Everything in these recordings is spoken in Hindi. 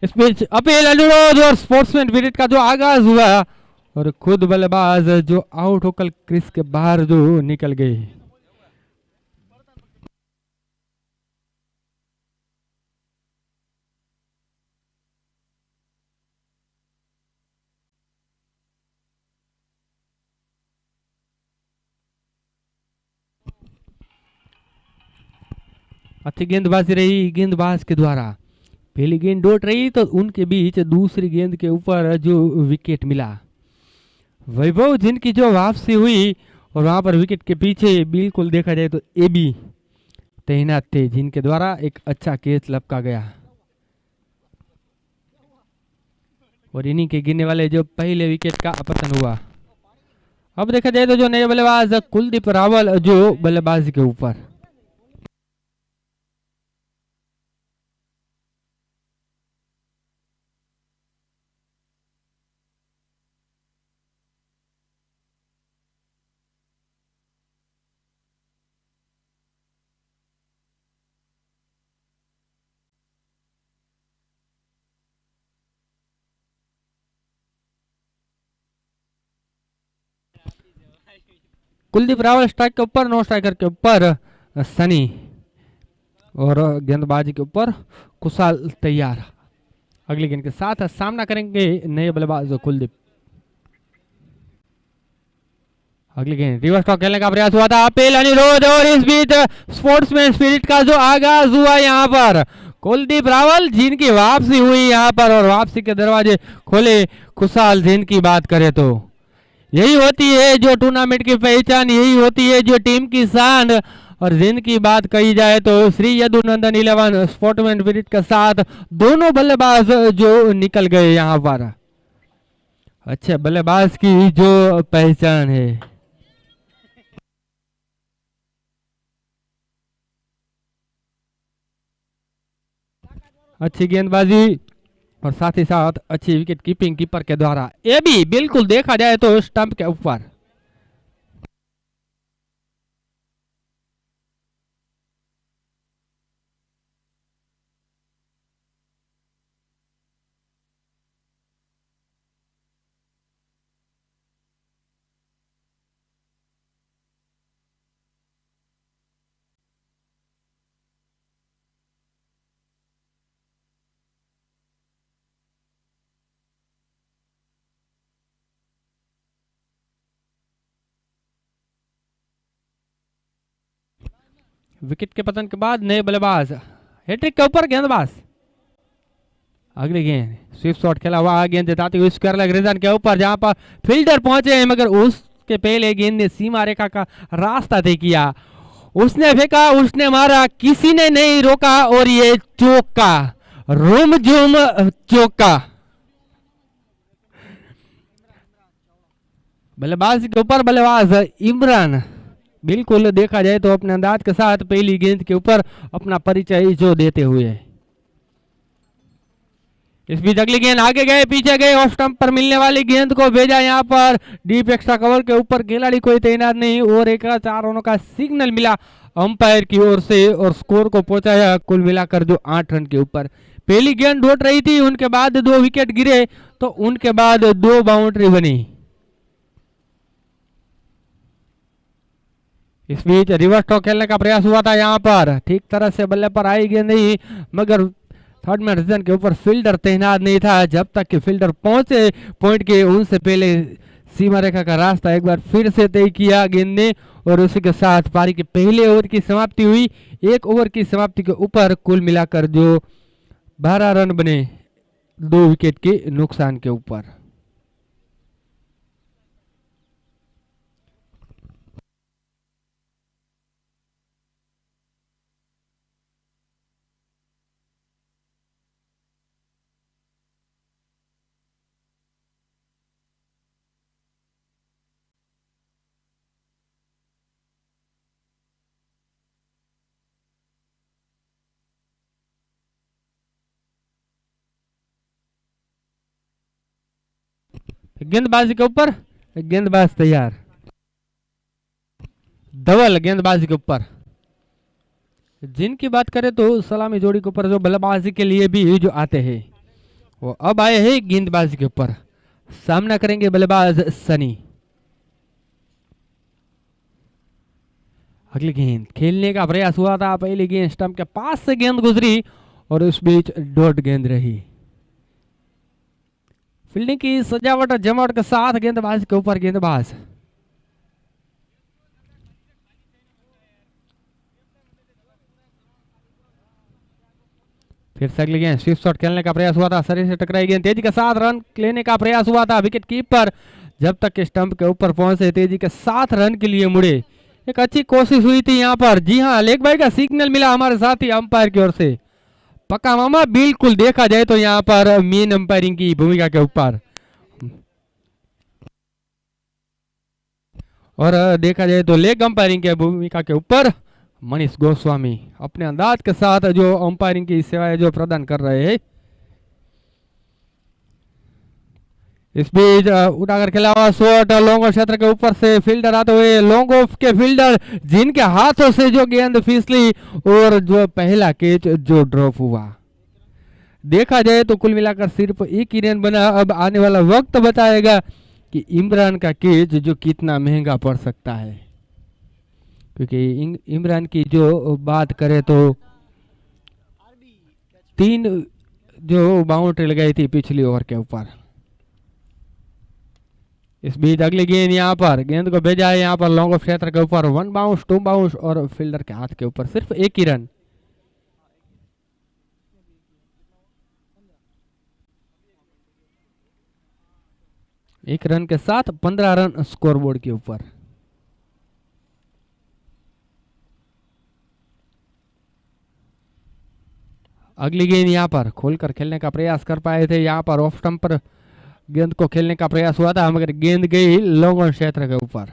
इस बीच अपील अनुरोध और स्पोर्ट्समैन पीरियड का जो आगाज हुआ और खुद बल्लेबाज जो आउट होकर क्रीज के बाहर जो निकल गए। अच्छी गेंदबाजी रही गेंदबाज के द्वारा। पहली गेंद डोट रही तो उनके बीच दूसरी गेंद के ऊपर जो विकेट मिला। वैभव जिनकी जो वापसी हुई और वहां पर विकेट के पीछे बिल्कुल देखा जाए तो एबी तैनात थे जिनके द्वारा एक अच्छा कैच लपका गया। और इन्हीं के गिरने वाले जो पहले विकेट का अपतन हुआ। अब देखा जाए तो जो नए बल्लेबाज कुलदीप रावल जो बल्लेबाजी के ऊपर। कुलदीप रावल स्ट्राइक के ऊपर, नो स्ट्राइकर के ऊपर सनी और गेंदबाजी के ऊपर कुशाल तैयार। अगली गेंद के साथ सामना करेंगे नए बल्लेबाज कुलदीप। अगली गेंद रिवर्स टॉक खेलने का प्रयास हुआ था। अपील अनुरोध और इस बीच स्पोर्ट्समैन स्पिरिट का जो आगाज हुआ यहाँ पर कुलदीप रावल जिनकी वापसी हुई यहाँ पर और वापसी के दरवाजे खोले खुशाल जिनकी बात करें तो यही होती है जो टूर्नामेंट की पहचान, यही होती है जो टीम की शान। और जिनकी बात कही जाए तो श्री यदुनंदन 11 स्पोर्ट्समैन स्पिरिट के साथ दोनों बल्लेबाज जो निकल गए यहाँ पर। अच्छे बल्लेबाज की जो पहचान है। अच्छी गेंदबाजी और साथ ही साथ अच्छी विकेट कीपिंग कीपर के द्वारा। ये भी बिल्कुल देखा जाए तो स्टंप के ऊपर। विकेट के पतन के बाद नए बल्लेबाज हैट्रिक के ऊपर गेंदबाज। अगली गेंद स्विप शॉट खेला हुआ गेंद जिताती हुई स्क्वायर लेग रीजन के ऊपर जहां पर फील्डर पहुंचे हैं मगर उसके पहले गेंद ने सीमा रेखा का रास्ता तय किया। उसने फेंका, उसने मारा, किसी ने नहीं रोका और ये चौका, रूम झूम चौका। बल्लेबाज के ऊपर बल्लेबाज इमरान बिल्कुल देखा जाए तो अपने अंदाज के साथ पहली गेंद के ऊपर अपना परिचय जो देते हुए। इस बीच अगली गेंद आगे गए पीछे गए ऑफ स्टंप पर मिलने वाली गेंद को भेजा यहाँ पर डीप एक्स्ट्रा कवर के ऊपर, खिलाड़ी कोई तैनात नहीं और एक 4 रनों का सिग्नल मिला अंपायर की ओर से और स्कोर को पहुंचाया कुल मिलाकर जो 8 रन के ऊपर। पहली गेंद डोट रही थी, उनके बाद 2 विकेट गिरे तो उनके बाद 2 बाउंड्री बनी। इस बीच रिवर्स टॉक खेलने का प्रयास हुआ था यहाँ पर, ठीक तरह से बल्ले पर आई गेंद नहीं मगर थर्ड मैन रीजन के ऊपर फील्डर तैनात नहीं था। जब तक कि फील्डर पहुंचे पॉइंट के उनसे पहले सीमा रेखा का रास्ता एक बार फिर से तय किया गेंद ने और उसी के साथ पारी के पहले ओवर की समाप्ति हुई। 1 ओवर की समाप्ति के ऊपर कुल मिलाकर जो 12 रन बने 2 विकेट के नुकसान के ऊपर। गेंदबाजी के ऊपर गेंदबाज तैयार, धवल गेंदबाजी के ऊपर। जिनकी बात करें तो सलामी जोड़ी के ऊपर जो बल्लेबाजी के लिए भी जो आते हैं वो अब आए हैं गेंदबाजी के ऊपर, सामना करेंगे बल्लेबाज सनी। अगली गेंद खेलने का प्रयास हुआ था, पहली गेंद स्टंप के पास से गेंद गुजरी और उस बीच डॉट गेंद रही। फील्डिंग की सजावट जमावट के साथ गेंदबाज के ऊपर गेंदबाज। फिर से अगली गेंद स्विप शॉट खेलने का प्रयास हुआ था, शरीर से टकराई गेंद, तेजी के साथ रन लेने का प्रयास हुआ था। विकेट कीपर जब तक स्टंप के ऊपर पहुंचे तेजी के साथ रन के लिए मुड़े। एक अच्छी कोशिश हुई थी यहाँ पर। जी हाँ, लेग बाई का सिग्नल मिला हमारे साथी अंपायर की ओर से। पक्का मामा, बिल्कुल देखा जाए तो यहाँ पर मेन अंपायरिंग की भूमिका के ऊपर, और देखा जाए तो लेग अंपायरिंग की भूमिका के ऊपर मनीष गोस्वामी अपने अंदाज के साथ जो अंपायरिंग की सेवाएं जो प्रदान कर रहे हैं। इस बीच उठाकर खेला हुआ शॉट लॉन्ग ऑफ क्षेत्र के ऊपर से फील्डर आते हुए, लॉन्ग ऑफ के फील्डर जिनके हाथों से जो गेंद फिसली और जो पहला कैच जो ड्रॉप हुआ। देखा जाए तो कुल मिलाकर सिर्फ एक ही रन बना। अब आने वाला वक्त बताएगा कि इमरान का कैच जो कितना महंगा पड़ सकता है, क्योंकि इमरान की जो बात करें तो 3 जो बाउंड्री लगाई थी पिछली ओवर के ऊपर। इस बीच अगली गेंद यहाँ पर गेंद को भेजा है यहाँ पर लॉन्ग ऑफ क्षेत्र के ऊपर, 1 बाउंस 2 बाउंस और फील्डर के हाथ के ऊपर सिर्फ एक ही रन। एक रन के साथ 15 रन स्कोरबोर्ड के ऊपर। अगली गेंद यहाँ पर खोलकर खेलने का प्रयास कर पाए थे, यहाँ पर ऑफ स्टंप पर गेंद को खेलने का प्रयास हुआ था मगर गेंद गई लॉन्ग ऑन क्षेत्र के ऊपर।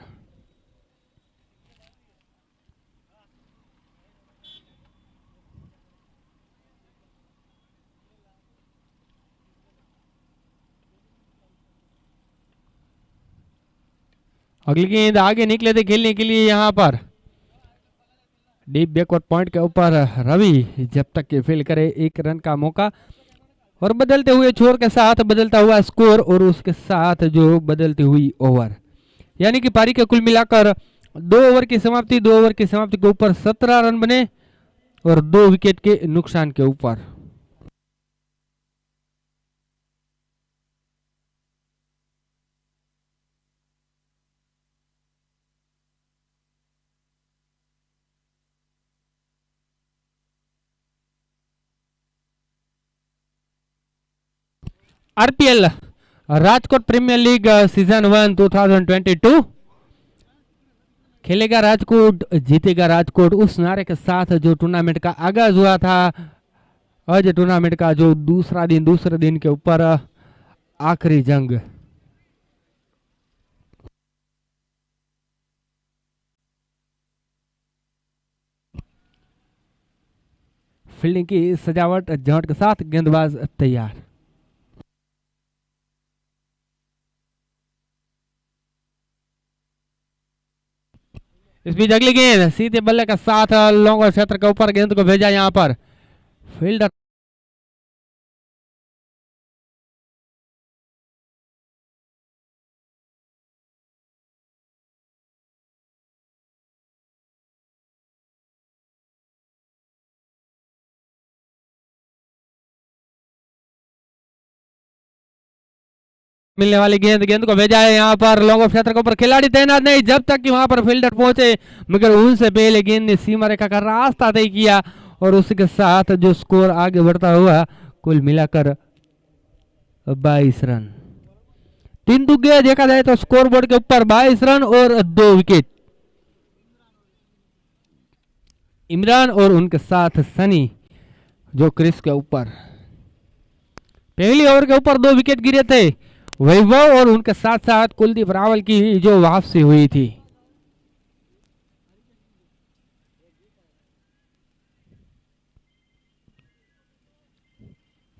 अगली गेंद आगे निकले थे खेलने के लिए यहाँ पर डीप बैकवर्ड पॉइंट के ऊपर रवि जब तक के फील करे 1 रन का मौका, और बदलते हुए छोर के साथ बदलता हुआ स्कोर और उसके साथ जो बदलती हुई ओवर, यानी कि पारी के कुल मिलाकर 2 ओवर की समाप्ति, 2 ओवर की समाप्ति के ऊपर 17 रन बने और 2 विकेट के नुकसान के ऊपर। RPL Rajkot premier league season 1 2022 खेलेगा राजकोट, जीतेगा राजकोट, उस नारे के साथ जो टूर्नामेंट का आगाज हुआ था। आज टूर्नामेंट का जो दूसरे दिन के ऊपर आखिरी जंग। फील्डिंग की सजावट जमावट के साथ गेंदबाज तैयार। इस बीच अगली गेंद सीधे बल्ले के साथ लॉन्ग क्षेत्र के ऊपर गेंद को भेजा यहाँ पर फील्डर मिलने वाली गेंद को भेजा है यहाँ पर लॉन्ग ऑफ क्षेत्र के ऊपर, खिलाड़ी तैनात नहीं जब तक कि वहां पर फील्डर पहुंचे, मगर उनसे पहले गेंद ने सीमा रेखा का रास्ता तय किया और उसके साथ जो स्कोर आगे बढ़ता हुआ कुल मिलाकर 22 रन। 3 दुग्गे देखा जाए तो स्कोर बोर्ड के ऊपर 22 रन और 2 विकेट। इमरान और उनके साथ सनी जो क्रिस के ऊपर पहली ओवर के ऊपर 2 विकेट गिरे थे, वैभव और उनके साथ साथ कुलदीप रावल की जो वापसी हुई थी।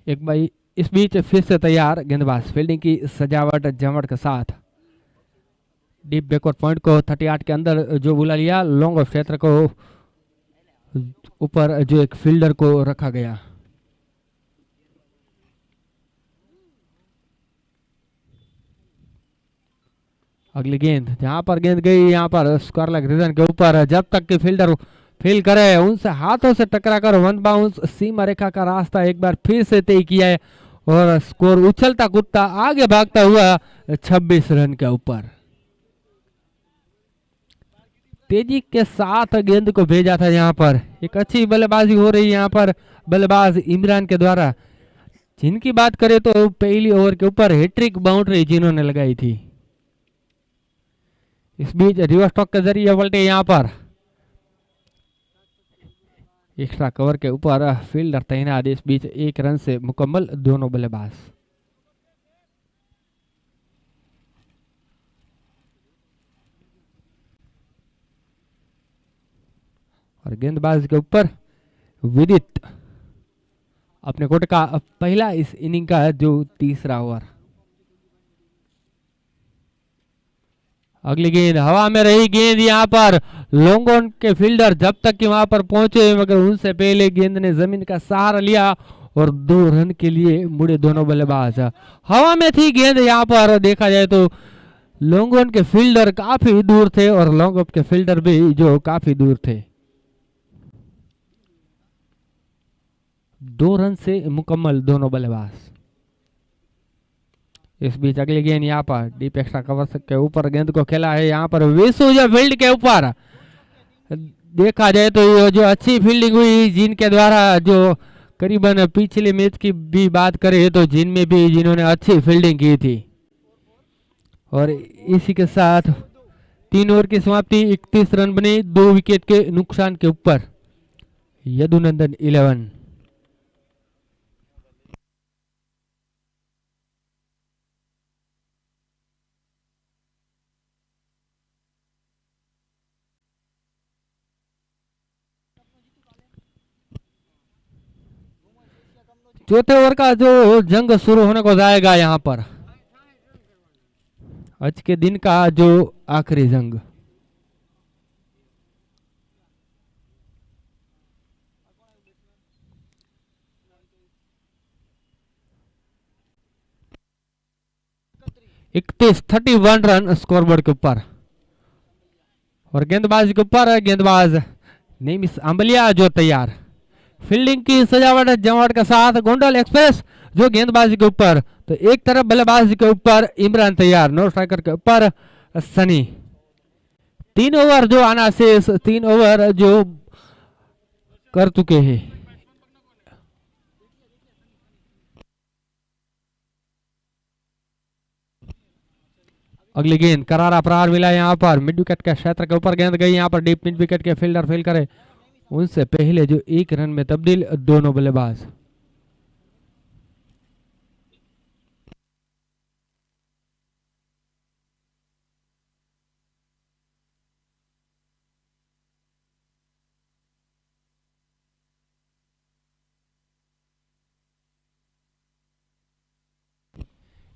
एक भाई इस बीच फिर से तैयार गेंदबाज, फील्डिंग की सजावट जमावट के साथ डीप बैकवर्ड पॉइंट को 38 के अंदर जो बुला लिया, लॉन्ग ऑफ क्षेत्र को ऊपर जो एक फील्डर को रखा गया। अगली गेंद, जहां पर गेंद गई यहाँ पर स्क्वायर लेग रीजन के ऊपर, जब तक कि फील्डर फील करे उनसे हाथों से टकरा कर वन बाउंस सीमा रेखा का रास्ता एक बार फिर से तय किया है और स्कोर उछलता कूदता आगे भागता हुआ 26 रन के ऊपर। तेजी के साथ गेंद को भेजा था यहाँ पर, एक अच्छी बल्लेबाजी हो रही है यहाँ पर बल्लेबाज इमरान के द्वारा, जिनकी बात करें तो पहली ओवर के ऊपर हैट्रिक बाउंड्री जिन्होंने लगाई थी। इस बीच रिवर्स टॉक के जरिए पलटे यहाँ पर एक्स्ट्रा कवर के ऊपर फील्डर तैनात, इस बीच 1 रन से मुकम्मल दोनों बल्लेबाज। और गेंदबाज के ऊपर विदित अपने कोर्ट का पहला इस इनिंग का जो तीसरा ओवर। अगली गेंद हवा में रही गेंद यहाँ पर लॉन्ग ऑन के फील्डर जब तक कि वहां पर पहुंचे मगर उनसे पहले गेंद ने जमीन का सहारा लिया और 2 रन के लिए मुड़े दोनों बल्लेबाज। हवा में थी गेंद यहाँ पर, देखा जाए तो लॉन्ग ऑन के फील्डर काफी दूर थे और लॉन्ग ऑफ के फील्डर भी जो काफी दूर थे। 2 रन से मुकम्मल दोनों बल्लेबाज। इस बीच अगली गेंद यहाँ पर डीप एक्स्ट्रा कवर के ऊपर गेंद को खेला है यहाँ पर विशुजा फील्ड के ऊपर। देखा जाए तो ये जो अच्छी फील्डिंग हुई जिनके द्वारा जो करीबन पिछले मैच की भी बात करें तो जिनमें भी जिन्होंने अच्छी फील्डिंग की थी। और इसी के साथ 3 ओवर की समाप्ति, 31 रन बने 2 विकेट के नुकसान के ऊपर। यदुनंदन 11। चौथे ओवर का जो जंग शुरू होने को जाएगा यहाँ पर, आज के दिन का जो आखिरी जंग। इकतीस 31 रन स्कोरबोर्ड के ऊपर। और गेंदबाज के ऊपर गेंदबाज नेमिस आंबलिया जो तैयार, फील्डिंग की सजावट जमावट के साथ गोंडल एक्सप्रेस जो गेंदबाजी के ऊपर, तो एक तरफ बल्लेबाजी के ऊपर इमरान तैयार, नो स्ट्राइकर के ऊपर सनी। 3 ओवर जो आना शेष, 3 ओवर जो कर चुके हैं। अगली गेंद करारा प्रहार मिला यहाँ पर मिड विकेट के क्षेत्र के ऊपर गेंद गई यहाँ पर डीप मिड विकेट के फील्डर फील करे उनसे पहले जो 1 रन में तब्दील दोनों बल्लेबाज।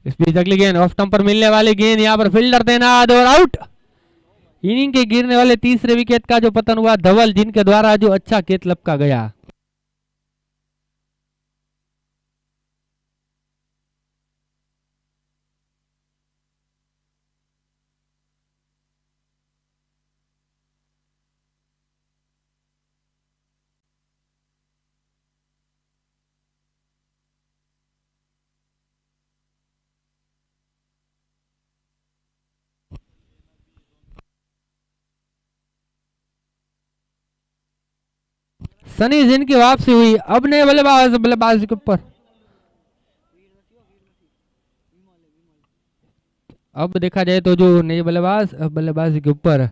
इस बीच अगली गेंद ऑफ स्टंप पर मिलने वाली गेंद यहाँ पर फील्डर तैनात और आउट। इनिंग के गिरने वाले तीसरे विकेट का जो पतन हुआ धवल जिनके द्वारा जो अच्छा कैच लपका गया। सनी जिनकी वापसी हुई, अब नए बल्लेबाज के ऊपर। अब देखा जाए तो जो नए बल्लेबाजी के ऊपर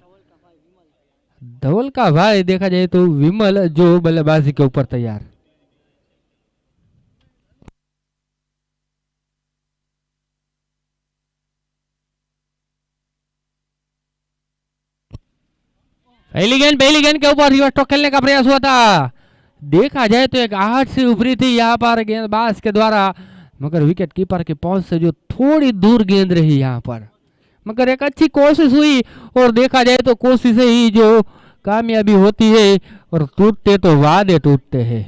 धवल का भाई देखा जाए तो विमल जो बल्लेबाजी के ऊपर तैयार। पहली गेंद के ऊपर रिवर्स टॉक खेलने का प्रयास हुआ था, देखा जाए तो एक आहट से उभरी थी यहाँ पर गेंदबाज के द्वारा, मगर विकेट कीपर के पहुंच से जो थोड़ी दूर गेंद रही यहाँ पर, मगर एक अच्छी कोशिश हुई और देखा जाए तो कोशिश ही जो कामयाबी होती है और टूटते तो वादे टूटते हैं।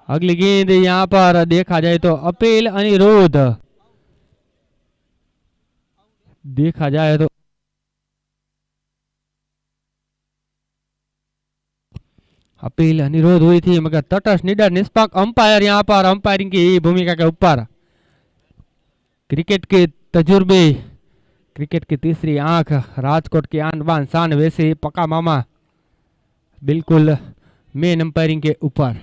अगली गेंद यहाँ पर देखा जाए तो अपील अनिरुद्ध, देखा जाए तो अपील अनिरुद्ध हुई थी, मगर तटस्थ निडर निष्पक्ष अंपायर यहाँ पर अंपायरिंग की भूमिका के ऊपर। क्रिकेट के तजुर्बे, क्रिकेट की तीसरी आंख, राजकोट की आन बान शान, वैसे पक्का मामा बिल्कुल मेन अंपायरिंग के ऊपर।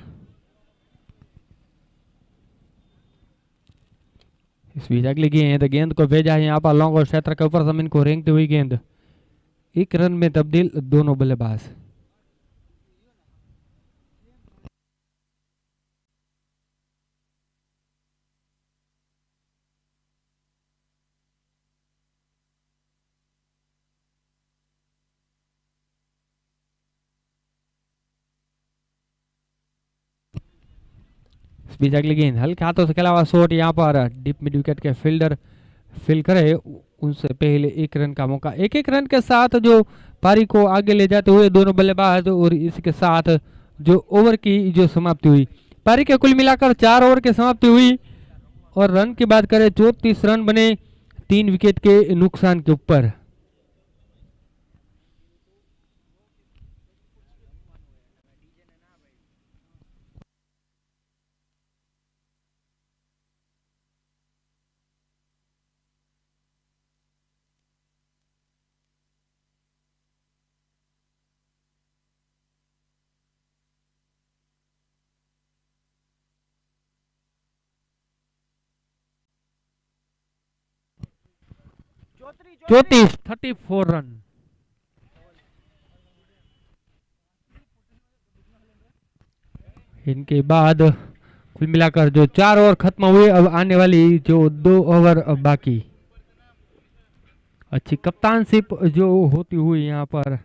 इस बीच अगली गेंद, गेंद को भेजा है यहाँ पर लॉन्ग और क्षेत्र के ऊपर, जमीन को रेंगती हुई गेंद, एक रन में तब्दील दोनों बल्लेबाज। इस बीच अगली गेंद हल्के हाथों से खेला हुआ शॉट, यहाँ पर डीप मिड विकेट के फील्डर फील करे उनसे पहले एक रन का मौका। एक एक रन के साथ जो पारी को आगे ले जाते हुए दोनों बल्लेबाज, और इसके साथ जो ओवर की जो समाप्ति हुई, पारी के कुल मिलाकर 4 ओवर की समाप्ति हुई, और रन की बात करें 34 रन बने 3 विकेट के नुकसान के ऊपर। चौतीस 34 रन। इनके बाद कुल मिलाकर जो 4 ओवर खत्म हुए, अब आने वाली जो 2 ओवर अब बाकी। अच्छी कप्तानशिप जो होती हुई यहाँ पर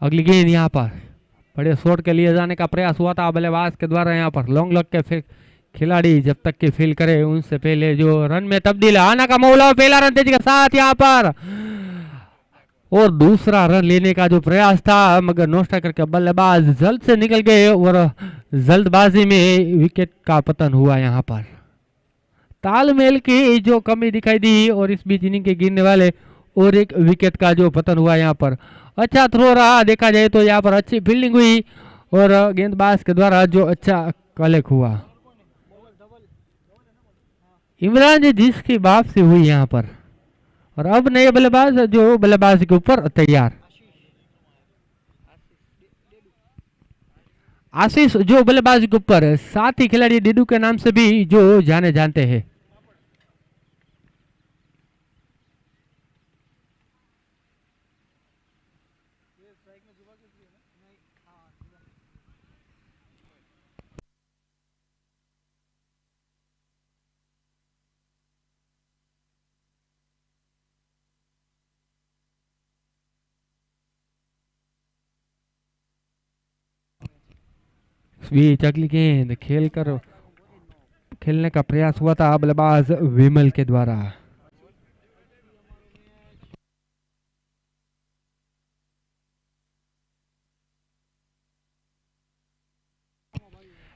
अगली गेंद यहाँ पर बड़े शॉट के लिए जाने का प्रयास हुआ था बल्लेबाज के द्वारा। यहाँ पर लॉन्ग लग के फिर खिलाड़ी जब तक कि फील करे उनसे पहले जो रन में तब्दील आना का मौला, पहला रन तेजी के साथ यहाँ पर, और दूसरा रन लेने का जो प्रयास था, मगर नोस्टा करके बल्लेबाज जल्द से निकल गए और जल्दबाजी में विकेट का पतन हुआ। यहाँ पर तालमेल की जो कमी दिखाई दी, और इस बीच इनिंग के गिरने वाले और एक विकेट का जो पतन हुआ। यहाँ पर अच्छा थ्रो रहा, देखा जाए तो यहाँ पर अच्छी फील्डिंग हुई और गेंदबाज के द्वारा जो अच्छा कलेक्ट हुआ। इमरान जी जिसकी वापसी हुई यहाँ पर, और अब नए बल्लेबाज जो बल्लेबाज के ऊपर तैयार, आशीष जो बल्लेबाज के ऊपर, साथ ही खिलाड़ी डिडू के नाम से भी जो जाने जानते हैं। बीच अगली गेंद खेलने का प्रयास हुआ था बल्लेबाज विमल के द्वारा।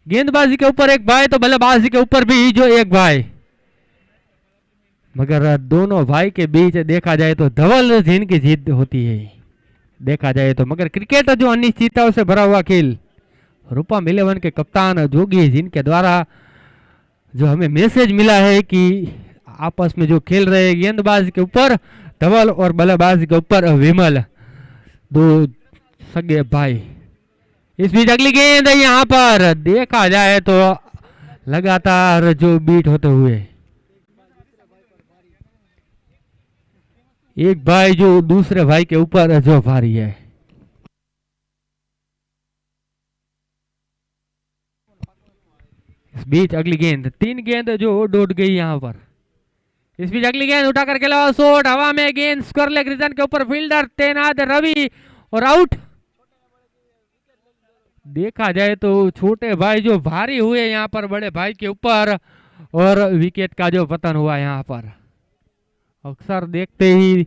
गेंदबाजी के ऊपर एक भाई तो बल्लेबाजी के ऊपर भी जो एक भाई, मगर दोनों भाई के बीच देखा जाए तो धवल जिनकी जीत होती है देखा जाए तो, मगर क्रिकेट जो अनिश्चितताओं से भरा हुआ खेल, रूपम 11 के कप्तान जोगी जिनके द्वारा जो हमें मैसेज मिला है कि आपस में जो खेल रहे गेंदबाज के ऊपर धवल और बल्लेबाज के ऊपर विमल, दो सगे भाई। इस बीच अगली गेंद यहाँ पर देखा जाए तो लगातार जो बीट होते हुए एक भाई जो दूसरे भाई के ऊपर जो भारी है। इस बीच अगली गेंद 3 गेंद जो डोट गई यहाँ पर। इस बीच अगली गेंद उठाकर खेला शॉट हवा में, गेंद स्क्वायर लेग रीजन के ऊपर, फील्डर तैनात रवि और आउट। देखा जाए तो छोटे भाई जो भारी हुए यहाँ पर बड़े भाई के ऊपर, और विकेट का जो पतन हुआ यहाँ पर। अक्सर देखते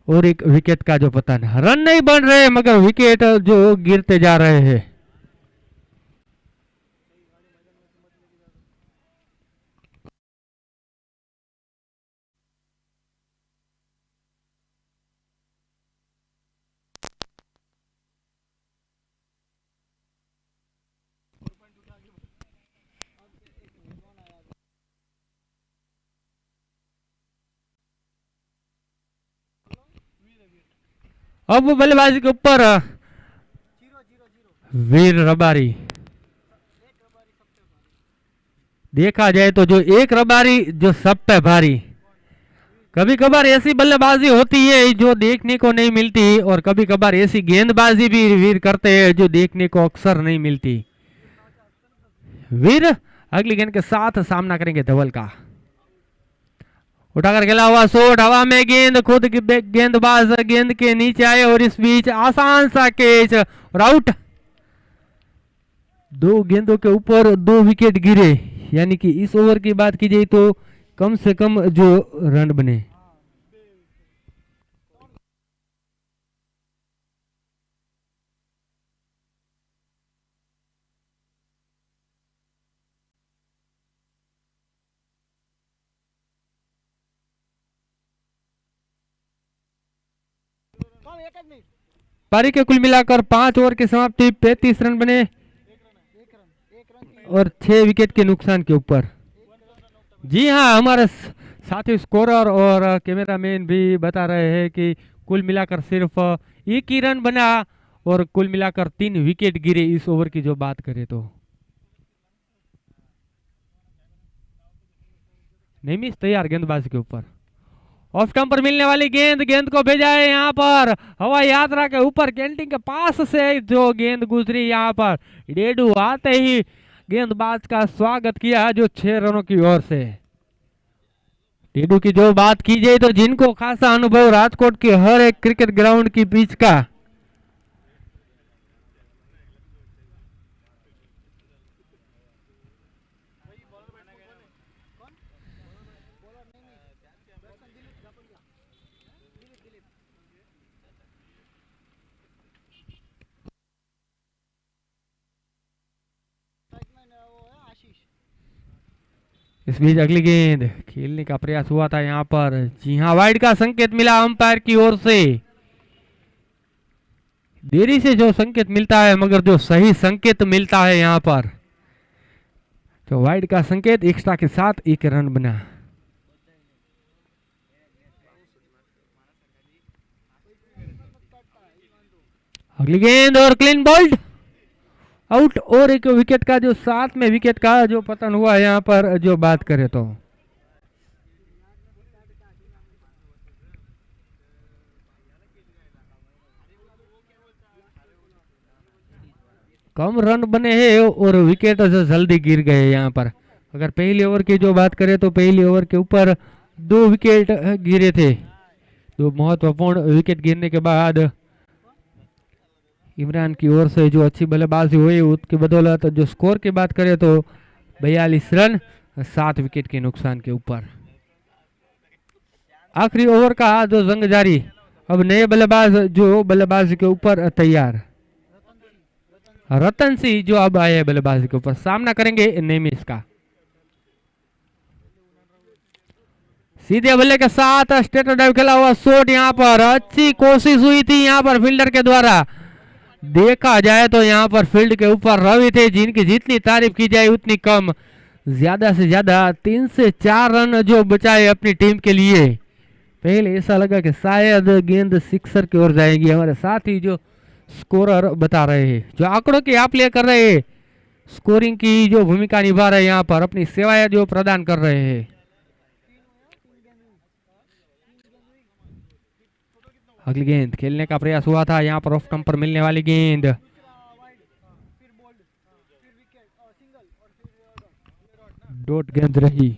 और एक विकेट का जो पतन, रन नहीं बन रहे मगर विकेट जो गिरते जा रहे हैं। अब बल्लेबाजी के ऊपर वीर रबारी। देखा जाए तो जो एक रबारी जो सब पे भारी। कभी कभार ऐसी बल्लेबाजी होती है जो देखने को नहीं मिलती और कभी कभार ऐसी गेंदबाजी भी वीर करते हैं जो देखने को अक्सर नहीं मिलती। वीर अगली गेंद के साथ सामना करेंगे धवल का। उठाकर खेला हुआ शॉट, हवा में गेंद, खुद गेंदबाज गेंद के नीचे आए और इस बीच आसान सा कैच और आउट। दो गेंदों के ऊपर 2 विकेट गिरे, यानी कि इस ओवर की बात की जाए तो कम से कम जो रन बने। पारी के कुल मिलाकर 5 ओवर की समाप्ति, 35 रन बने और 6 विकेट के नुकसान के ऊपर। जी हाँ, हमारे साथी स्कोरर और कैमरामैन भी बता रहे हैं कि कुल मिलाकर सिर्फ 1 ही रन बना और कुल मिलाकर 3 विकेट गिरे इस ओवर की जो बात करें तो। नेमिस तैयार गेंदबाज के ऊपर, ऑफ स्टंप पर मिलने वाली गेंद को भेजा है यहाँ पर हवाई यात्रा के ऊपर, कैंटिंग के पास से जो गेंद गुजरी यहाँ पर, डेडू आते ही गेंदबाज का स्वागत किया जो 6 रनों की ओर से। डेडू की जो बात की जाए तो जिनको खासा अनुभव राजकोट के हर एक क्रिकेट ग्राउंड की पिच का, इस बीच अगली गेंद खेलने का प्रयास हुआ था यहाँ पर। जी हाँ, वाइड का संकेत मिला अंपायर की ओर से। देरी से जो संकेत मिलता है मगर जो सही संकेत मिलता है यहाँ पर, तो वाइड का संकेत एक्स्ट्रा के साथ 1 रन बना। अगली गेंद और क्लीन बोल्ड, आउट और 1 विकेट का जो 7 में विकेट का जो पतन हुआ यहाँ पर जो बात करें तो। कम रन बने हैं और विकेट जो जल्दी गिर गए यहाँ पर। अगर पहली ओवर की जो बात करें तो पहली ओवर के ऊपर 2 विकेट गिरे थे। 2 महत्वपूर्ण विकेट गिरने के बाद इमरान की ओर से जो अच्छी बल्लेबाजी हुई उसकी बदौलत जो स्कोर की बात करें तो 42 रन 7 विकेट के नुकसान के ऊपर। आखिरी ओवर का जो जंग जारी, अब नए बल्लेबाज जो बल्लेबाजी के ऊपर तैयार। रतन सिंह जो अब आए हैं बल्लेबाजी के ऊपर, सामना करेंगे नेमिस का। सीधे बल्ले के साथ स्ट्रेट ड्राइव खेला हुआ शॉट, यहाँ पर अच्छी कोशिश हुई थी यहाँ पर फील्डर के द्वारा। देखा जाए तो यहाँ पर फील्ड के ऊपर रवि थे जिनकी जितनी तारीफ की जाए उतनी कम। ज्यादा से ज्यादा 3 से 4 रन जो बचाए अपनी टीम के लिए। पहले ऐसा लगा कि शायद गेंद सिक्सर की ओर जाएगी। हमारे साथ ही जो स्कोरर बता रहे हैं, जो आंकड़ों की आप ले कर रहे हैं, स्कोरिंग की जो भूमिका निभा रहे हैं, यहाँ पर अपनी सेवाएं जो प्रदान कर रहे हैं। अगली गेंद खेलने का प्रयास हुआ था यहाँ पर, ऑफ स्टंप पर मिलने वाली गेंद, डॉट गेंद रही।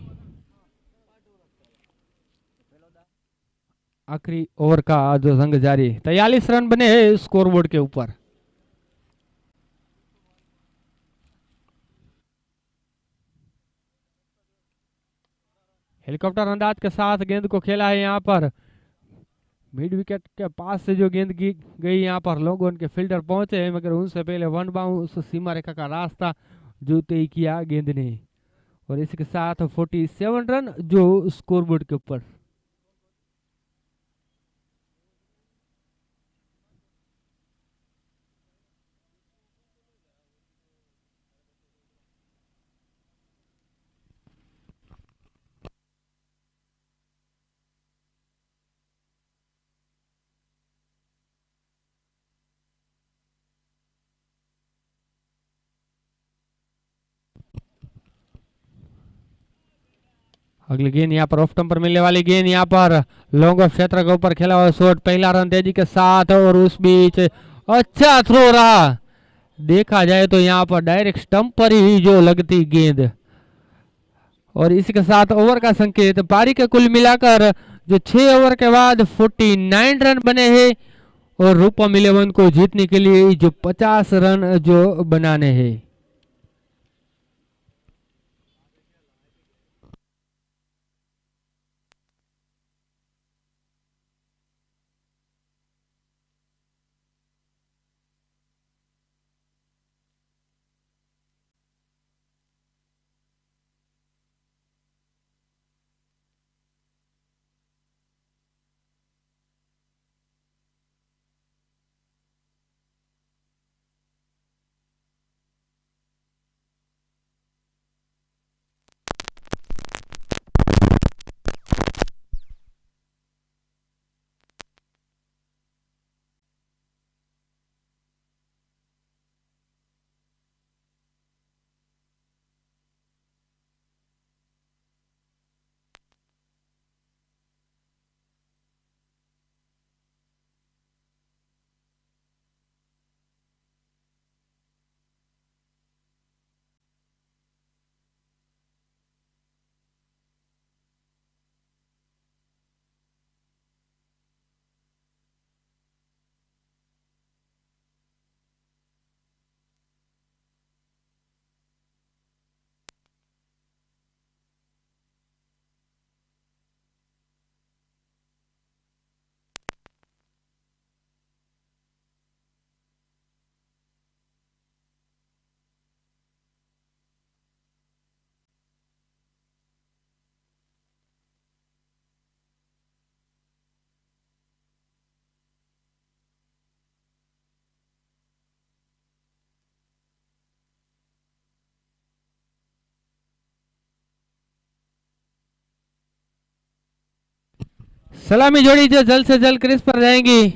आखिरी ओवर का जो जंग जारी, 43 रन बने हैं स्कोरबोर्ड के ऊपर। हेलीकॉप्टर अंदाज के साथ गेंद को खेला है यहाँ पर। मिड विकेट के पास से जो गेंद गई यहाँ पर लोगों के फील्डर पहुंचे हैं, मगर उनसे पहले वन बाउंस सीमा रेखा का रास्ता जो तय किया गेंद ने। और इसके साथ 47 रन जो स्कोरबोर्ड के ऊपर। अगली गेंद यहाँ पर ऑफ स्टंप पर मिलने वाली गेंद यहाँ पर लॉन्ग ऑफ क्षेत्र के ऊपर खेला हुआ शॉट, पहला रन तेजी के साथ। और उस बीच अच्छा थ्रो रहा, देखा जाए तो यहाँ पर डायरेक्ट स्टंप पर ही जो लगती गेंद। और इसके साथ ओवर का संकेत। पारी के कुल मिलाकर जो 6 ओवर के बाद 49 रन बने हैं और रूपम 11 को जीतने के लिए जो 50 रन जो बनाने हैं। सलामी जोड़ी जो जल्द से जल्द क्रीज पर जाएंगी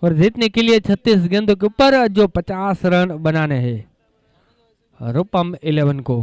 और जीतने के लिए 36 गेंदों के ऊपर जो 50 रन बनाने हैं रूपम 11 को।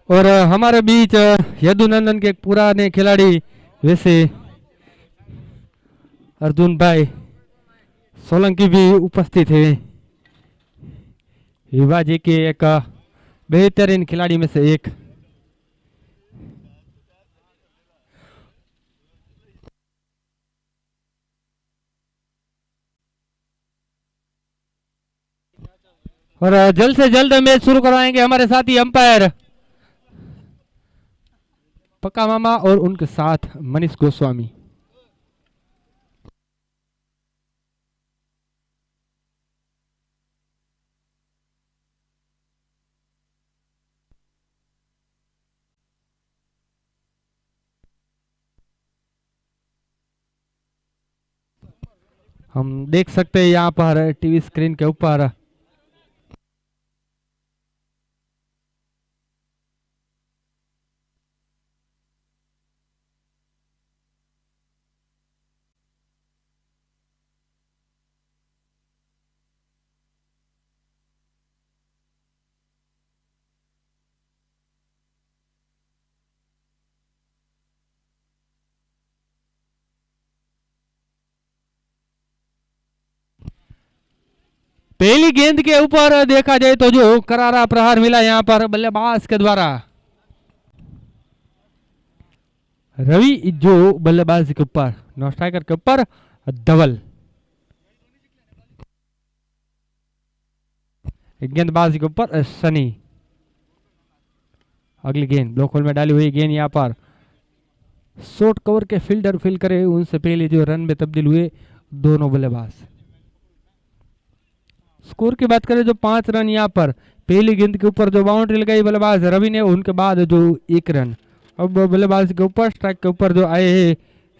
और हमारे बीच यदुनंदन के पुराने खिलाड़ी वैसे अर्जुन भाई सोलंकी भी उपस्थित है। युवा जी के एक बेहतरीन खिलाड़ी में से एक। और जल्द से जल्द मैच शुरू करवाएंगे हमारे साथी अंपायर पक्का मामा और उनके साथ मनीष गोस्वामी। हम देख सकते हैं यहाँ पर टीवी स्क्रीन के ऊपर। पहली गेंद के ऊपर देखा जाए तो जो करारा प्रहार मिला यहाँ पर बल्लेबाज के द्वारा। रवि जो बल्लेबाज के ऊपर, नॉन स्ट्राइकर के ऊपर डबल। गेंदबाज के ऊपर सनी। अगली गेंद ब्लॉक होल में डाली हुई गेंद यहाँ पर शॉर्ट कवर के फील्डर फील करे उनसे पहले जो रन में तब्दील हुए दोनों बल्लेबाज। स्कोर की बात करें जो 5 रन यहाँ पर पहली गेंद के ऊपर जो बाउंड्री लगाई बल्लेबाज रवि ने, उनके बाद जो 1 रन अब बल्लेबाज के ऊपर स्ट्राइक के ऊपर जो आए हैं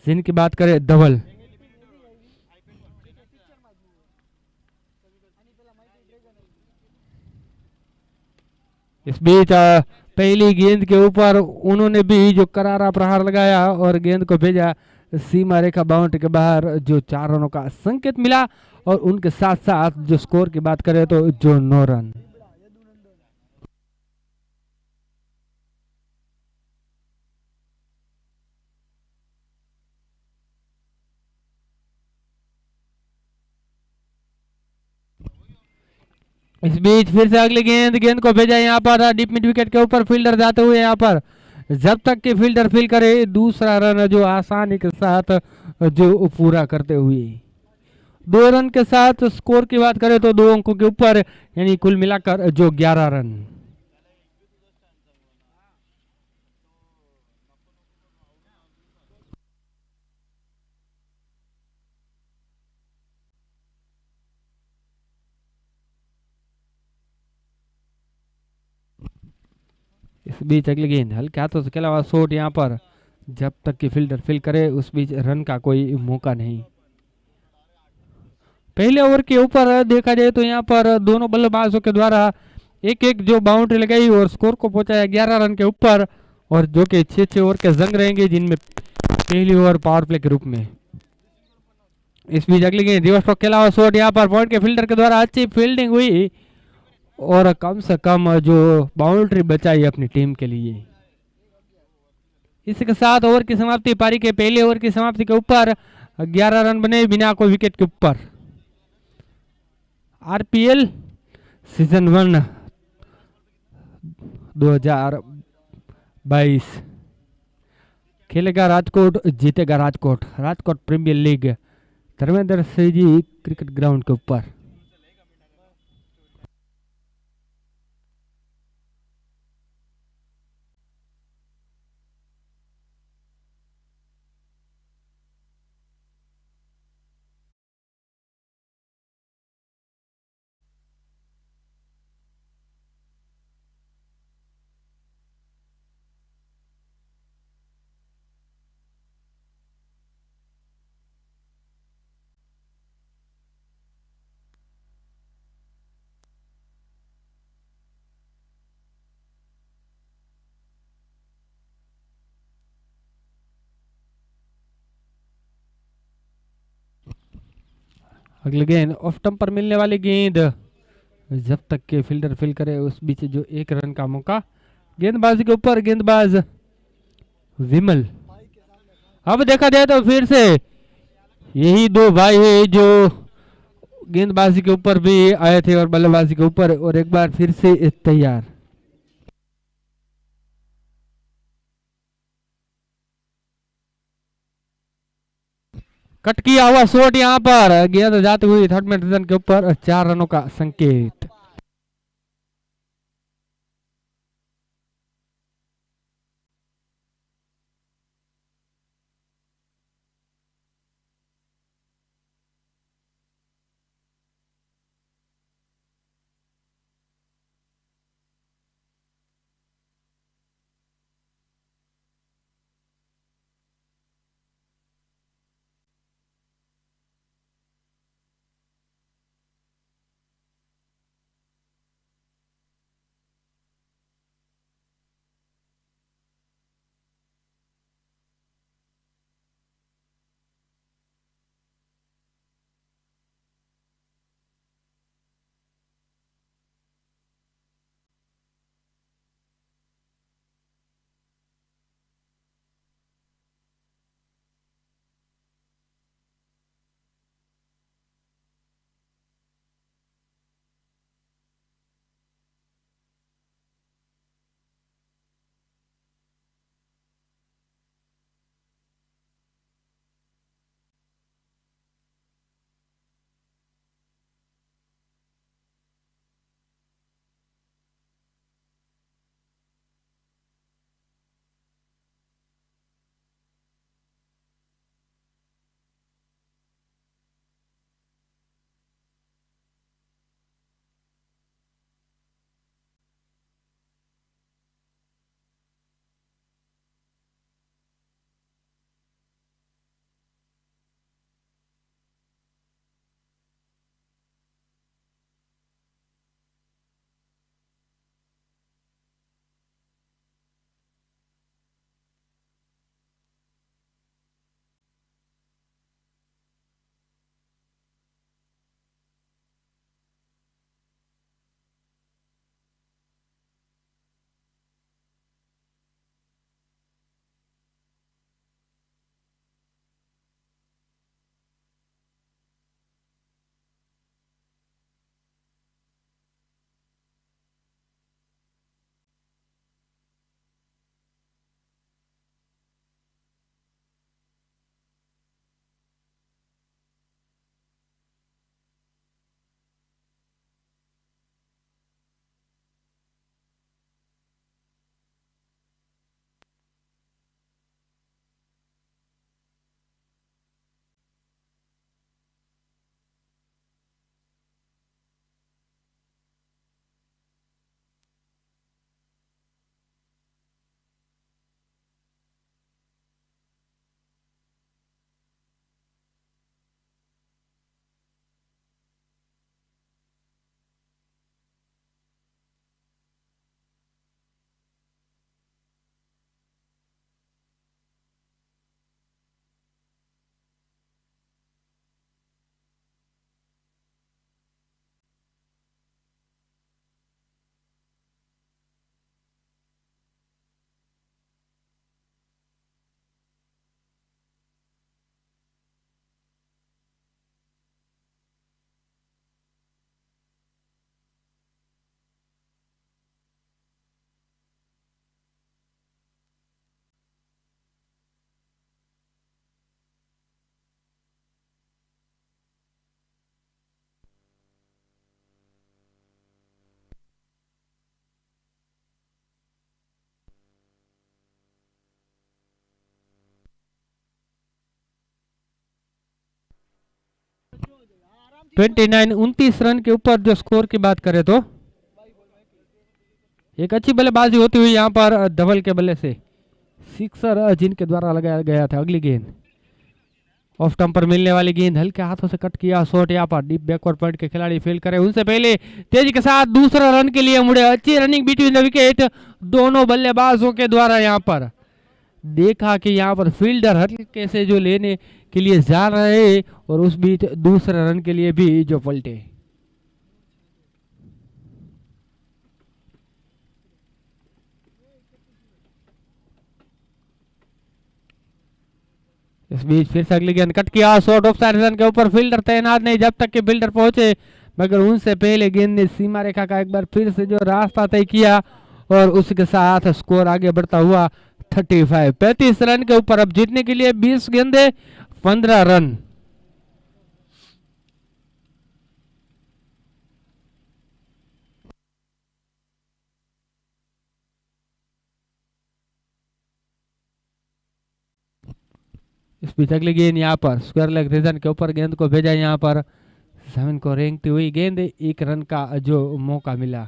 जिनकी बात करें धवल। इस बीच पहली गेंद के ऊपर उन्होंने भी जो करारा प्रहार लगाया और गेंद को भेजा सीमा रेखा बाउंड्री के बाहर, जो 4 रनों का संकेत मिला। और उनके साथ साथ जो स्कोर की बात करें तो जो 9 रन। इस बीच फिर से अगली गेंद को भेजा यहाँ पर डीप मिड विकेट के ऊपर फील्डर जाते हुए यहाँ पर जब तक कि फील्डर फील करे दूसरा रन जो आसानी के साथ जो पूरा करते हुए 2 रन के साथ स्कोर की बात करें तो 2 अंकों के ऊपर, यानी कुल मिलाकर जो 11 रन। इस बीच अगली गेंद हल्के हाथों से खेला हुआ शॉट यहाँ पर जब तक कि फील्डर फील करे उस बीच रन का कोई मौका नहीं। पहले ओवर के ऊपर देखा जाए तो यहाँ पर दोनों बल्लेबाजों के द्वारा एक एक जो बाउंड्री लगाई और स्कोर को पहुंचाया 11 रन के ऊपर, और जो कि 6-6 ओवर के जंग रहेंगे जिनमें पहली ओवर पावर प्ले के रूप में। इस बीच अगली गेंद रिवर्स स्ट्रोक खेला हुआ शॉट यहाँ पर पॉइंट के फील्डर के द्वारा अच्छी फील्डिंग हुई और कम से कम जो बाउंड्री बचाई अपनी टीम के लिए। इसके साथ ओवर की समाप्ति, पारी के पहले ओवर की समाप्ति के ऊपर 11 रन बने बिना कोई विकेट के ऊपर। आरपीएल सीजन 1 2022 खेलेगा राजकोट, जीतेगा Rajkot. Rajkot premier league Dharmendra Singh ji cricket ground के ऊपर। अगली गेंद ऑफ स्टंप पर मिलने वाली गेंद जब तक के फील्डर फील करे उस बीच जो 1 रन का मौका। गेंदबाजी के ऊपर गेंदबाज विमल। अब देखा जाए तो फिर से यही 2 भाई है जो गेंदबाजी के ऊपर भी आए थे और बल्लेबाजी के ऊपर, और एक बार फिर से तैयार। कट किया हुआ शॉट यहाँ पर गेंद जाती हुई थर्ड में के ऊपर 4 रनों का संकेत। 29 रन के ऊपर जो स्कोर की बात करें तो एक अच्छी बल्लेबाजी होती हुई यहाँ पर धवल के बल्ले से सिक्सर जिनके द्वारा लगाया गया था। अगली गेंद ऑफ स्टंप पर मिलने वाली गेंद हल्के हाथों से कट किया शॉट यहाँ पर डीप बैकवर्ड पॉइंट के खिलाड़ी फील करे उनसे पहले तेजी के साथ दूसरा रन के लिए मुड़े। अच्छी रनिंग बिटवीन द विकेट दोनों बल्लेबाजों के द्वारा। यहाँ पर देखा कि यहाँ पर फील्डर हल्के से जो लेने के लिए जा रहे और उस बीच दूसरे रन के लिए भी जो पलटे। इस बीच फिर से अगली गेंद कट किया शॉट ऑफ साइड रन के ऊपर फील्डर तैनात नहीं जब तक कि फील्डर पहुंचे, मगर उनसे पहले गेंद ने सीमा रेखा का एक बार फिर से जो रास्ता तय किया और उसके साथ स्कोर आगे बढ़ता हुआ 35 रन के ऊपर। अब जीतने के लिए 20 गेंदे 15 रन। इस बीच अगली गेंद यहाँ पर स्क्वायर लेग रीजन के ऊपर गेंद को भेजा यहाँ पर जमीन को रेंगती हुई गेंद, एक रन का जो मौका मिला।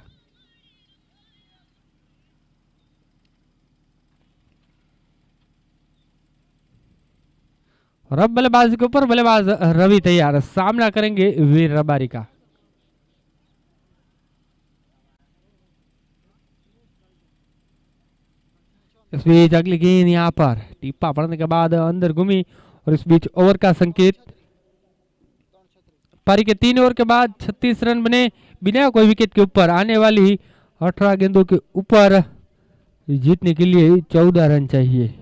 और अब बल्लेबाज के ऊपर बल्लेबाज रवि तैयार, सामना करेंगे वीर रबारी का। इस बीच अगली गेंद यहाँ पर टिप्पा पड़ने के बाद अंदर घूमी और इस बीच ओवर का संकेत। पारी के 3 ओवर के बाद 36 रन बने बिना कोई विकेट के ऊपर। आने वाली 18 गेंदों के ऊपर जीतने के लिए 14 रन चाहिए।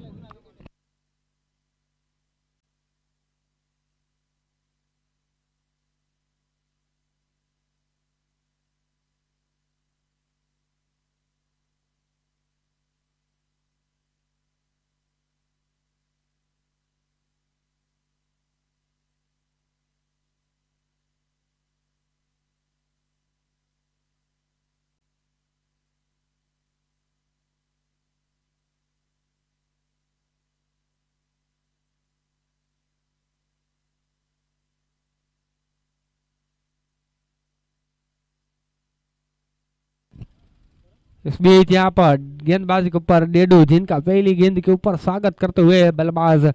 इस बीच यहाँ पर गेंदबाजी के ऊपर डेडू जिनका पहली गेंद के ऊपर स्वागत करते हुए बल्लेबाज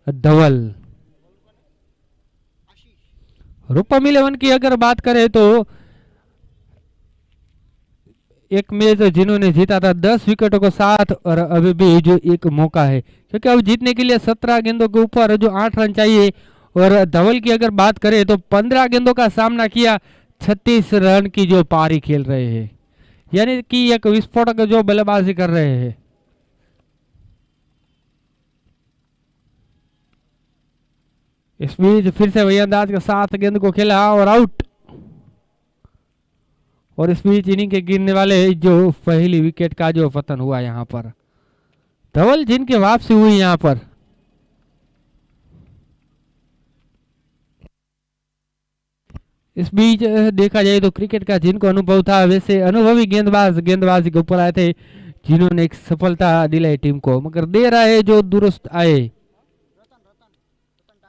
धवल। रूपम 11 की अगर बात करें तो एक मैच जिन्होंने जीता था 10 विकेटों के साथ और अभी भी जो एक मौका है, क्योंकि अब जीतने के लिए 17 गेंदों के ऊपर जो 8 रन चाहिए। और धवल की अगर बात करें तो 15 गेंदों का सामना किया, 36 रन की जो पारी खेल रहे हैं, यानी कि एक विस्फोटक जो बल्लेबाजी कर रहे हैं। इस बीच फिर से वही अंदाज के साथ गेंद को खेला और आउट। और इस बीच इनिंग के गिरने वाले जो पहली विकेट का जो पतन हुआ यहाँ पर धवल जिनकी वापसी हुई यहाँ पर। इस बीच देखा जाए तो क्रिकेट का जिनको अनुभव था, वैसे अनुभवी गेंदबाज गेंदबाजी के ऊपर आए थे जिन्होंने एक सफलता दिलाई टीम को, मगर देर आए जो दुरुस्त आए।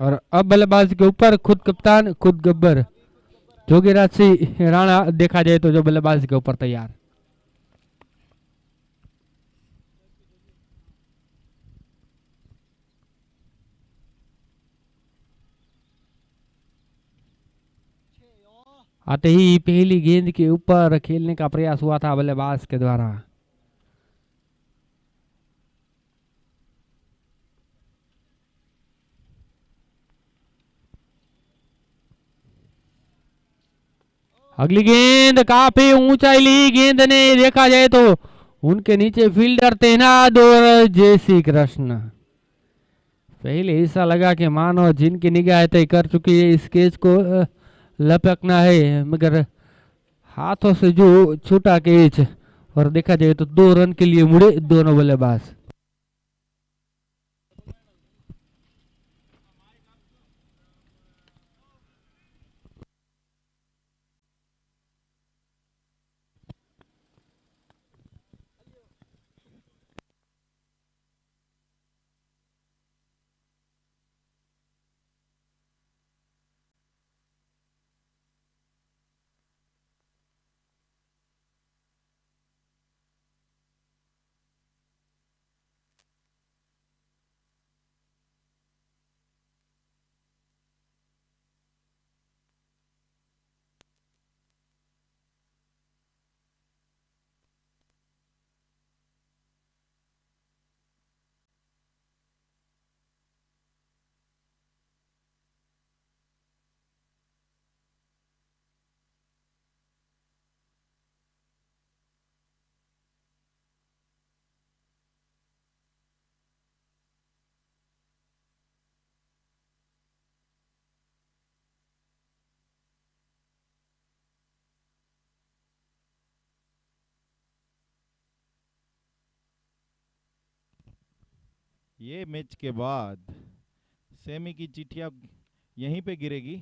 और अब बल्लेबाजी के ऊपर खुद कप्तान खुद गब्बर जोगीराज सिंह राणा देखा जाए तो जो बल्लेबाजी के ऊपर तैयार। आते ही पहली गेंद के ऊपर खेलने का प्रयास हुआ था बल्लेबाज के द्वारा। अगली गेंद काफी ऊंचाई ली गेंद ने, देखा जाए तो उनके नीचे फील्डर तैनात और जयसी कृष्ण। पहले ऐसा लगा कि मानो जिनकी निगाह तय कर चुकी है इस कैच को लपकना है, मगर हाथों से जो छूटा कैच। और देखा जाए तो 2 रन के लिए मुड़े दोनों बल्लेबाज। ये मैच के बाद सेमी की चिट्ठियां यहीं पे गिरेगी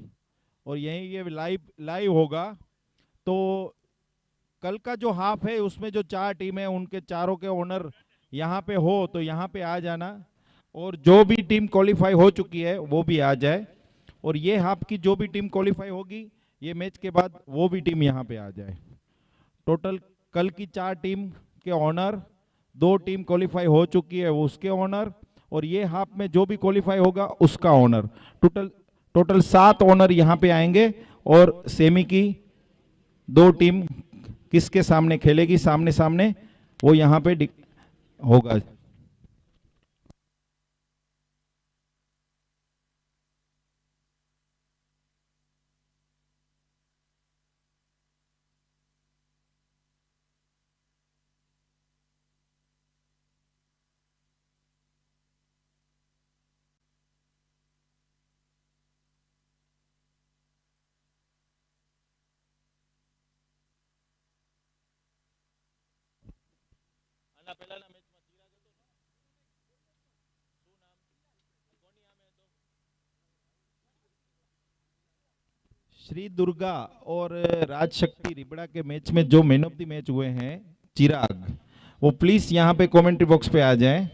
और यहीं ये लाइव लाइव होगा। तो कल का जो हाफ है उसमें जो 4 टीम है उनके चारों के ओनर यहाँ पे हो तो यहाँ पे आ जाना, और जो भी टीम क्वालिफाई हो चुकी है वो भी आ जाए, और ये हाफ की जो भी टीम क्वालिफाई होगी ये मैच के बाद वो भी टीम यहाँ पे आ जाए। टोटल कल की 4 टीम के ओनर, 2 टीम क्वालिफाई हो चुकी है उसके ओनर, और ये हाफ में जो भी क्वालिफाई होगा उसका ओनर, टोटल टोटल 7 ओनर यहाँ पे आएंगे। और सेमी की 2 टीम किसके सामने खेलेगी सामने सामने वो यहाँ पे होगा। श्री दुर्गा और राजशक्ति रिबड़ा के मैच में जो मैन ऑफ द मैच हुए हैं चिराग, वो प्लीज यहाँ पे कमेंट्री बॉक्स पे आ जाएं।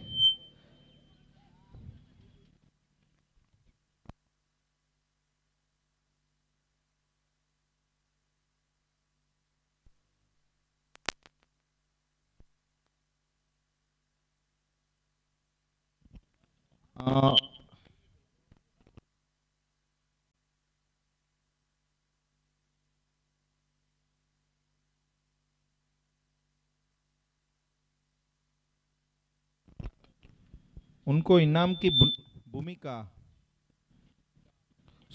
उनको इनाम की भूमिका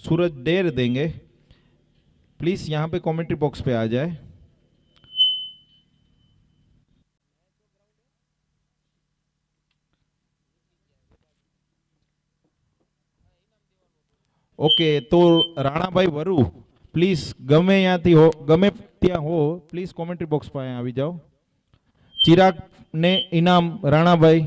सूरज डेर देंगे, प्लीज यहाँ पे कमेंट्री बॉक्स पे आ जाए। ओके, तो राणा भाई वरु प्लीज गमे याती हो गमे त्या हो प्लीज कमेंट्री बॉक्स पे આવી જાઓ। चिराग ने इनाम राणा भाई